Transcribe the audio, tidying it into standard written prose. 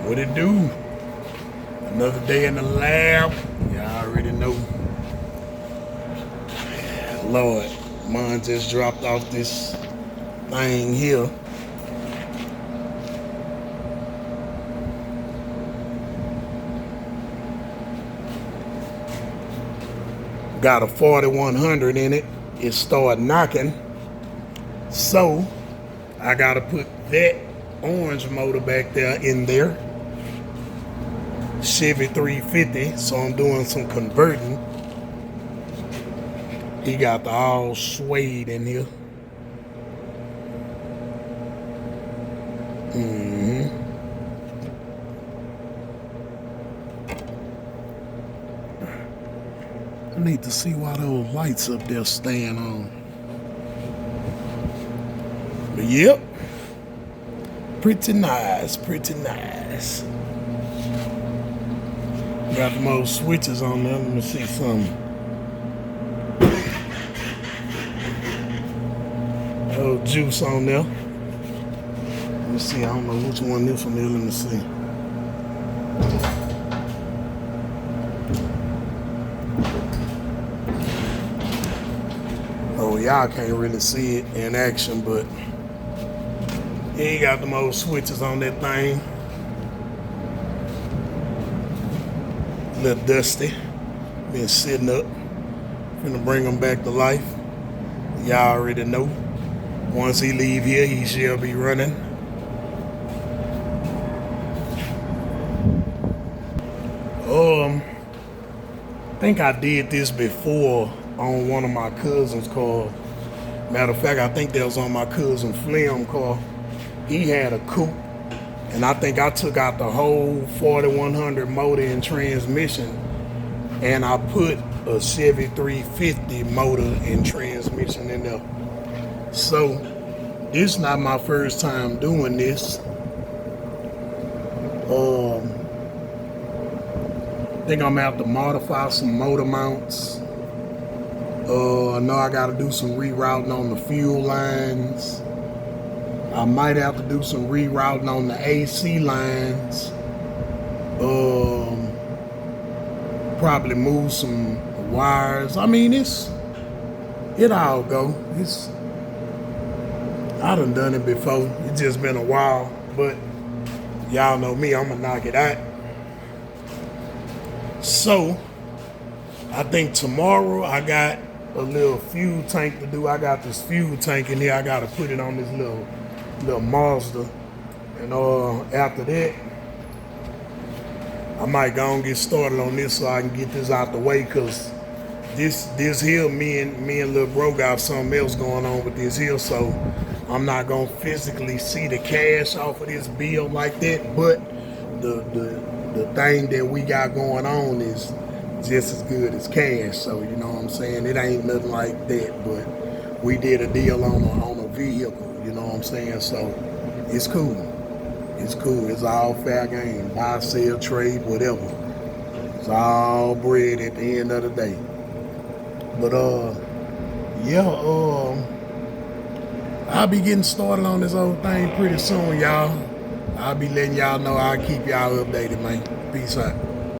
What it do? Another day in the lab. Y'all already know. Lord, mine just dropped off this thing here. Got a 4100 in it. It started knocking. So I gotta put that orange motor back there in there. Chevy 350. So I'm doing some converting. He got the all suede in here. I need to see why those lights up there staying on. But yep. Pretty nice, pretty nice. Got the most switches on there. Let me see something. Oh, juice on there. Let me see. I don't know which one this one is. Let me see. Oh, y'all can't really see it in action, but he got the most switches on that thing. A little dusty. Been sitting up. Finna bring him back to life. Y'all already know. Once he leave here, he shall be running. I think I did this before on one of my cousin's cars. Matter of fact, I think that was on my cousin Flim car. He had a Coupe, and I think I took out the whole 4100 motor and transmission, and I put a Chevy 350 motor and transmission in there. So this is not my first time doing this. I think I'm gonna have to modify some motor mounts. I know I gotta do some rerouting on the fuel lines. I might have to do some rerouting on the AC lines. Probably move some wires. I mean, it all go. I done it before. It's just been a while, but y'all know me, I'm gonna knock it out. So I think tomorrow I got a little fuel tank to do. I got this fuel tank in here. I gotta put it on this little Mazda. And after that, I might go and get started on this so I can get this out the way, cause this here, me and Lil Bro got something else going on with this here, so I'm not gonna physically see the cash off of this bill like that, but the thing that we got going on is just as good as cash. So you know what I'm saying? It ain't nothing like that, but we did a deal on a vehicle, you know what I'm saying? So it's cool. It's cool. It's all fair game. Buy, sell, trade, whatever. It's all bread at the end of the day. But yeah, I'll be getting started on this whole thing pretty soon, y'all. I'll be letting y'all know. I'll keep y'all updated, man. Peace out.